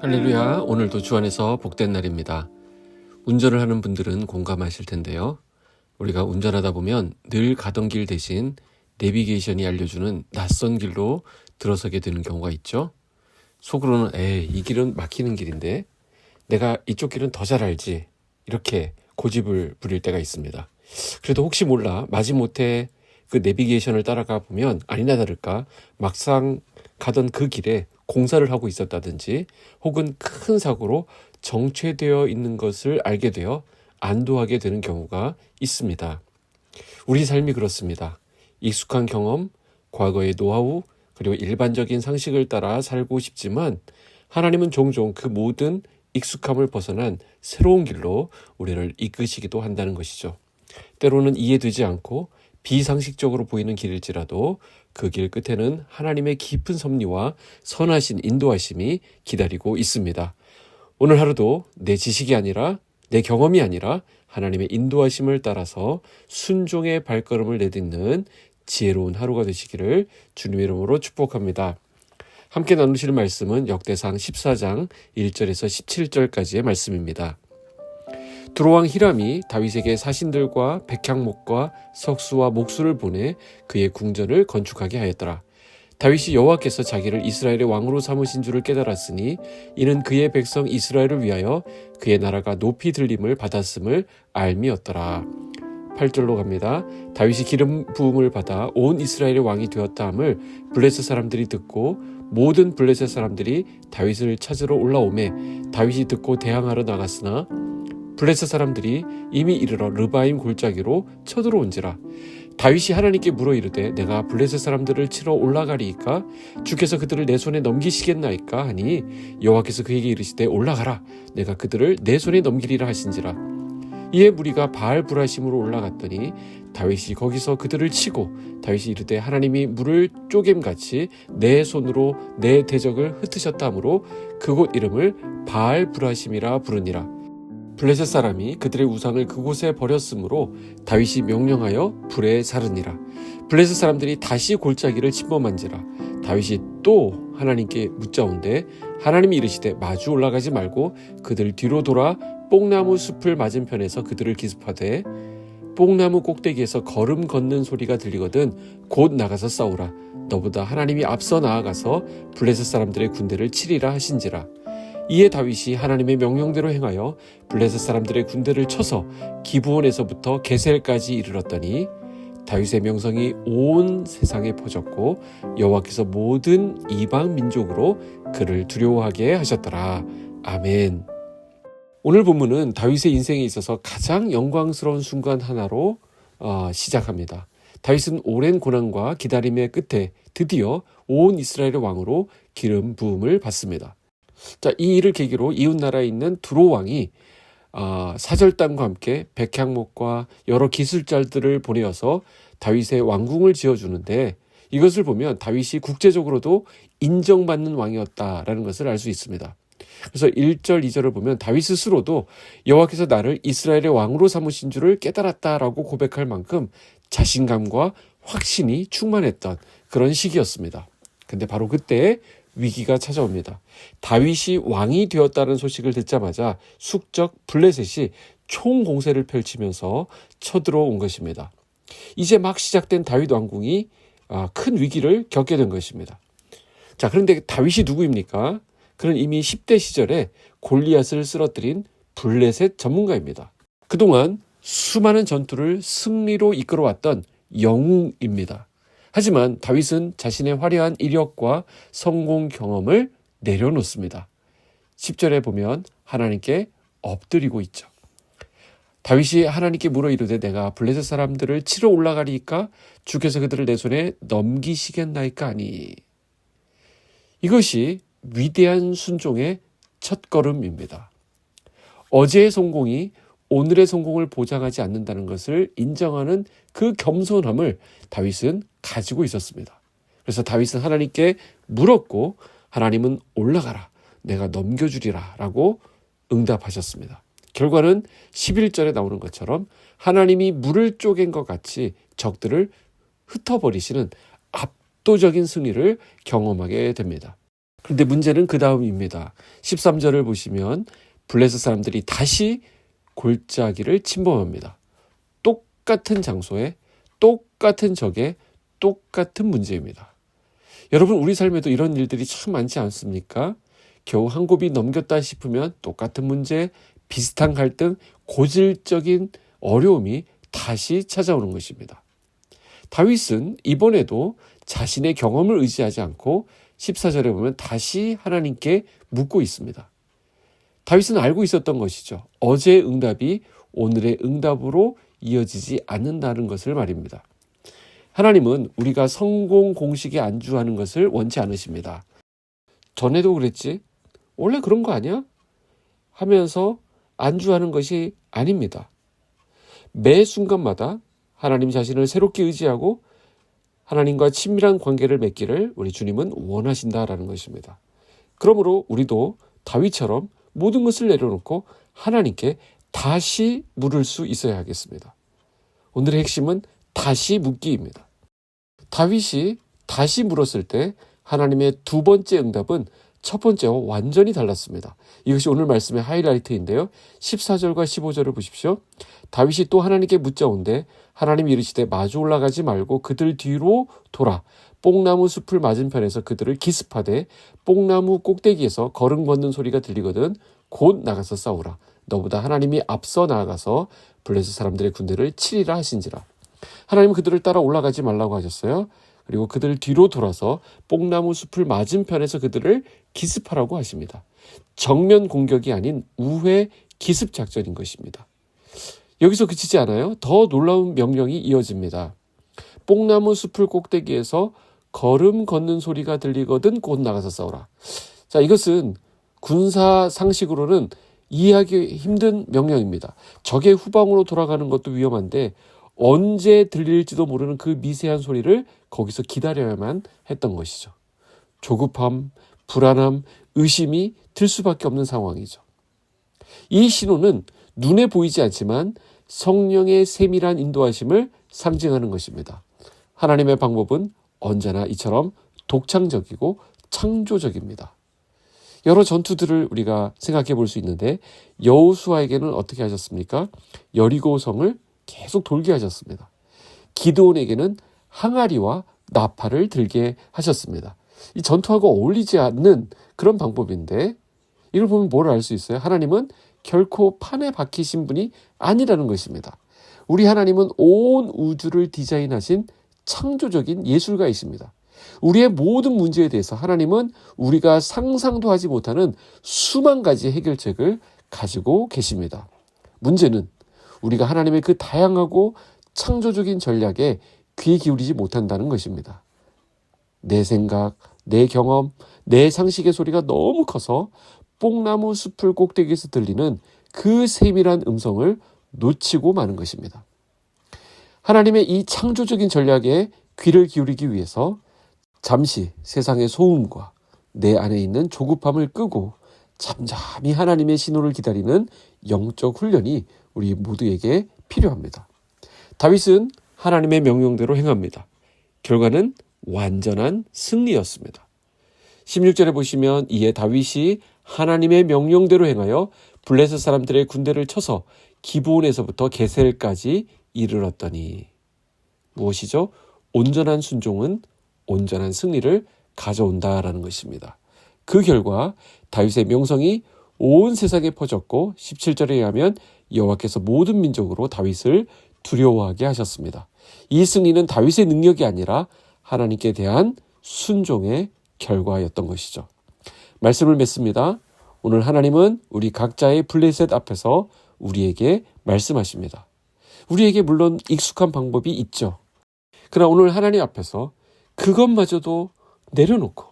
할렐루야, 오늘도 주 안에서 복된 날입니다. 운전을 하는 분들은 공감하실 텐데요. 우리가 운전하다 보면 늘 가던 길 대신 내비게이션이 알려주는 낯선 길로 들어서게 되는 경우가 있죠. 속으로는 이 길은 막히는 길인데 내가 이쪽 길은 더 잘 알지, 이렇게 고집을 부릴 때가 있습니다. 그래도 혹시 몰라 마지못해 그 내비게이션을 따라가 보면 아니나 다를까 막상 가던 그 길에 공사를 하고 있었다든지 혹은 큰 사고로 정체되어 있는 것을 알게 되어 안도하게 되는 경우가 있습니다. 우리 삶이 그렇습니다. 익숙한 경험, 과거의 노하우, 그리고 일반적인 상식을 따라 살고 싶지만 하나님은 종종 그 모든 익숙함을 벗어난 새로운 길로 우리를 이끄시기도 한다는 것이죠. 때로는 이해되지 않고 비상식적으로 보이는 길일지라도 그 길 끝에는 하나님의 깊은 섭리와 선하신 인도하심이 기다리고 있습니다. 오늘 하루도 내 지식이 아니라 내 경험이 아니라 하나님의 인도하심을 따라서 순종의 발걸음을 내딛는 지혜로운 하루가 되시기를 주님의 이름으로 축복합니다. 함께 나누실 말씀은 역대상 14장 1절에서 17절까지의 말씀입니다. 두로왕 히람이 다윗에게 사신들과 백향목과 석수와 목수를 보내 그의 궁전을 건축하게 하였더라. 다윗이 여호와께서 자기를 이스라엘의 왕으로 삼으신 줄을 깨달았으니 이는 그의 백성 이스라엘을 위하여 그의 나라가 높이 들림을 받았음을 알미었더라. 8절로 갑니다. 다윗이 기름 부음을 받아 온 이스라엘의 왕이 되었다 함을 블레셋 사람들이 듣고 모든 블레셋 사람들이 다윗을 찾으러 올라오매 다윗이 듣고 대항하러 나갔으나 블레셋 사람들이 이미 이르러 르바임 골짜기로 쳐들어온지라. 다윗이 하나님께 물어 이르되 내가 블레셋 사람들을 치러 올라가리이까 주께서 그들을 내 손에 넘기시겠나이까 하니 여호와께서 그에게 이르시되 올라가라, 내가 그들을 내 손에 넘기리라 하신지라. 이에 무리가 바알 브라심으로 올라갔더니 다윗이 거기서 그들을 치고 다윗이 이르되 하나님이 물을 쪼갰같이 내 손으로 내 대적을 흩으셨다 하므로 그곳 이름을 바알 브라심이라 부르니라. 블레셋 사람이 그들의 우상을 그곳에 버렸으므로 다윗이 명령하여 불에 사르니라. 블레셋 사람들이 다시 골짜기를 침범한지라. 다윗이 또 하나님께 묻자온데 하나님이 이르시되 마주 올라가지 말고 그들 뒤로 돌아 뽕나무 숲을 맞은편에서 그들을 기습하되 뽕나무 꼭대기에서 걸음 걷는 소리가 들리거든 곧 나가서 싸우라. 너보다 하나님이 앞서 나아가서 블레셋 사람들의 군대를 치리라 하신지라. 이에 다윗이 하나님의 명령대로 행하여 블레셋 사람들의 군대를 쳐서 기브온에서부터 게셀까지 이르렀더니 다윗의 명성이 온 세상에 퍼졌고 여호와께서 모든 이방 민족으로 그를 두려워하게 하셨더라. 아멘. 오늘 본문은 다윗의 인생에 있어서 가장 영광스러운 순간 하나로 시작합니다. 다윗은 오랜 고난과 기다림의 끝에 드디어 온 이스라엘의 왕으로 기름 부음을 받습니다. 자, 이 일을 계기로 이웃나라에 있는 두로 왕이 사절단과 함께 백향목과 여러 기술자들을 보내어서 다윗의 왕궁을 지어주는데 이것을 보면 다윗이 국제적으로도 인정받는 왕이었다라는 것을 알 수 있습니다. 그래서 1절, 2절을 보면 다윗 스스로도 여호와께서 나를 이스라엘의 왕으로 삼으신 줄을 깨달았다라고 고백할 만큼 자신감과 확신이 충만했던 그런 시기였습니다. 근데 바로 그때 위기가 찾아옵니다. 다윗이 왕이 되었다는 소식을 듣자마자 숙적 블레셋이 총공세를 펼치면서 쳐들어온 것입니다. 이제 막 시작된 다윗 왕궁이 큰 위기를 겪게 된 것입니다. 자, 그런데 다윗이 누구입니까? 그는 이미 10대 시절에 골리앗을 쓰러뜨린 블레셋 전문가입니다. 그동안 수많은 전투를 승리로 이끌어왔던 영웅입니다. 하지만 다윗은 자신의 화려한 이력과 성공 경험을 내려놓습니다. 10절에 보면 하나님께 엎드리고 있죠. 다윗이 하나님께 물어 이르되 내가 블레셋 사람들을 치러 올라가리이까 주께서 그들을 내 손에 넘기시겠나이까 하니. 이것이 위대한 순종의 첫걸음입니다. 어제의 성공이 오늘의 성공을 보장하지 않는다는 것을 인정하는 그 겸손함을 다윗은 가지고 있었습니다. 그래서 다윗은 하나님께 물었고 하나님은 올라가라, 내가 넘겨주리라 라고 응답하셨습니다. 결과는 11절에 나오는 것처럼 하나님이 물을 쪼갠 것 같이 적들을 흩어버리시는 압도적인 승리를 경험하게 됩니다. 그런데 문제는 그 다음입니다. 13절을 보시면 블레셋 사람들이 다시 골짜기를 침범합니다. 똑같은 장소에 똑같은 적에 똑같은 문제입니다. 여러분, 우리 삶에도 이런 일들이 참 많지 않습니까? 겨우 한 곱이 넘겼다 싶으면 똑같은 문제, 비슷한 갈등, 고질적인 어려움이 다시 찾아오는 것입니다. 다윗은 이번에도 자신의 경험을 의지하지 않고 14절에 보면 다시 하나님께 묻고 있습니다. 다윗은 알고 있었던 것이죠. 어제의 응답이 오늘의 응답으로 이어지지 않는다는 것을 말입니다. 하나님은 우리가 성공 공식에 안주하는 것을 원치 않으십니다. 전에도 그랬지? 원래 그런 거 아니야? 하면서 안주하는 것이 아닙니다. 매 순간마다 하나님 자신을 새롭게 의지하고 하나님과 친밀한 관계를 맺기를 우리 주님은 원하신다라는 것입니다. 그러므로 우리도 다윗처럼 모든 것을 내려놓고 하나님께 다시 물을 수 있어야 하겠습니다. 오늘의 핵심은 다시 묻기입니다. 다윗이 다시 물었을 때 하나님의 두 번째 응답은 첫 번째와 완전히 달랐습니다. 이것이 오늘 말씀의 하이라이트인데요. 14절과 15절을 보십시오. 다윗이 또 하나님께 묻자온데 하나님이 이르시되 마주 올라가지 말고 그들 뒤로 돌아 뽕나무 숲을 맞은편에서 그들을 기습하되 뽕나무 꼭대기에서 걸음 걷는 소리가 들리거든 곧 나가서 싸우라. 너보다 하나님이 앞서 나아가서 블레셋 사람들의 군대를 치리라 하신지라. 하나님은 그들을 따라 올라가지 말라고 하셨어요. 그리고 그들 뒤로 돌아서 뽕나무 숲을 맞은편에서 그들을 기습하라고 하십니다. 정면 공격이 아닌 우회 기습 작전인 것입니다. 여기서 그치지 않아요. 더 놀라운 명령이 이어집니다. 뽕나무 숲을 꼭대기에서 걸음 걷는 소리가 들리거든 곧 나가서 싸우라. 자, 이것은 군사 상식으로는 이해하기 힘든 명령입니다. 적의 후방으로 돌아가는 것도 위험한데 언제 들릴지도 모르는 그 미세한 소리를 거기서 기다려야만 했던 것이죠. 조급함, 불안함, 의심이 들 수밖에 없는 상황이죠. 이 신호는 눈에 보이지 않지만 성령의 세밀한 인도하심을 상징하는 것입니다. 하나님의 방법은 언제나 이처럼 독창적이고 창조적입니다. 여러 전투들을 우리가 생각해 볼 수 있는데 여호수아에게는 어떻게 하셨습니까? 여리고성을 계속 돌게 하셨습니다. 기드온에게는 항아리와 나팔을 들게 하셨습니다. 이 전투하고 어울리지 않는 그런 방법인데 이걸 보면 뭘 알 수 있어요? 하나님은 결코 판에 박히신 분이 아니라는 것입니다. 우리 하나님은 온 우주를 디자인하신 창조적인 예술가이십니다. 우리의 모든 문제에 대해서 하나님은 우리가 상상도 하지 못하는 수만 가지 해결책을 가지고 계십니다. 문제는 우리가 하나님의 그 다양하고 창조적인 전략에 귀 기울이지 못한다는 것입니다. 내 생각, 내 경험, 내 상식의 소리가 너무 커서 뽕나무 숲을 꼭대기에서 들리는 그 세밀한 음성을 놓치고 마는 것입니다. 하나님의 이 창조적인 전략에 귀를 기울이기 위해서 잠시 세상의 소음과 내 안에 있는 조급함을 끄고 잠잠히 하나님의 신호를 기다리는 영적 훈련이 우리 모두에게 필요합니다. 다윗은 하나님의 명령대로 행합니다. 결과는 완전한 승리였습니다. 16절에 보시면 이에 다윗이 하나님의 명령대로 행하여 블레셋 사람들의 군대를 쳐서 기브온에서부터 게셀까지 이르렀더니 무엇이죠? 온전한 순종은 온전한 승리를 가져온다라는 것입니다. 그 결과 다윗의 명성이 온 세상에 퍼졌고 17절에 의하면 여호와께서 모든 민족으로 다윗을 두려워하게 하셨습니다. 이 승리는 다윗의 능력이 아니라 하나님께 대한 순종의 결과였던 것이죠. 말씀을 맺습니다. 오늘 하나님은 우리 각자의 블레셋 앞에서 우리에게 말씀하십니다. 우리에게 물론 익숙한 방법이 있죠. 그러나 오늘 하나님 앞에서 그것마저도 내려놓고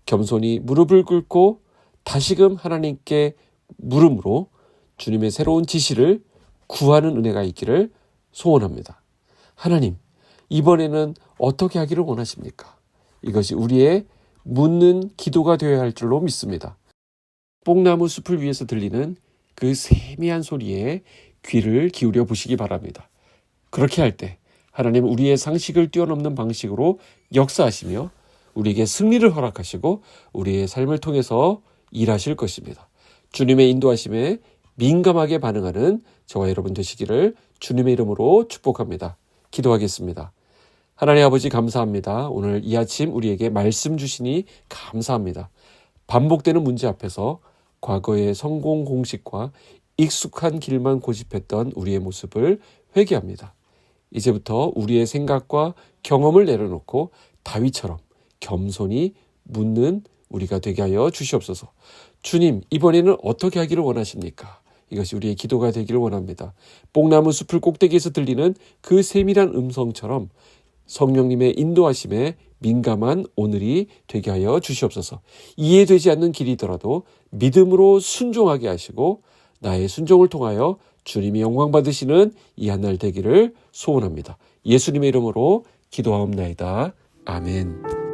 겸손히 무릎을 꿇고 다시금 하나님께 물음으로 주님의 새로운 지시를 구하는 은혜가 있기를 소원합니다. 하나님, 이번에는 어떻게 하기를 원하십니까? 이것이 우리의 묻는 기도가 되어야 할 줄로 믿습니다. 뽕나무 숲을 위에서 들리는 그 세미한 소리에 귀를 기울여 보시기 바랍니다. 그렇게 할 때 하나님은 우리의 상식을 뛰어넘는 방식으로 역사하시며 우리에게 승리를 허락하시고 우리의 삶을 통해서 일하실 것입니다. 주님의 인도하심에 민감하게 반응하는 저와 여러분 되시기를 주님의 이름으로 축복합니다. 기도하겠습니다. 하나님 아버지 감사합니다. 오늘 이 아침 우리에게 말씀 주시니 감사합니다. 반복되는 문제 앞에서 과거의 성공 공식과 익숙한 길만 고집했던 우리의 모습을 회개합니다. 이제부터 우리의 생각과 경험을 내려놓고 다윗처럼 겸손히 묻는 우리가 되게 하여 주시옵소서. 주님, 이번에는 어떻게 하기를 원하십니까? 이것이 우리의 기도가 되기를 원합니다. 뽕나무 숲을 꼭대기에서 들리는 그 세밀한 음성처럼 성령님의 인도하심에 민감한 오늘이 되게 하여 주시옵소서. 이해되지 않는 길이더라도 믿음으로 순종하게 하시고 나의 순종을 통하여 주님이 영광 받으시는 이 한 날 되기를 소원합니다. 예수님의 이름으로 기도하옵나이다. 아멘.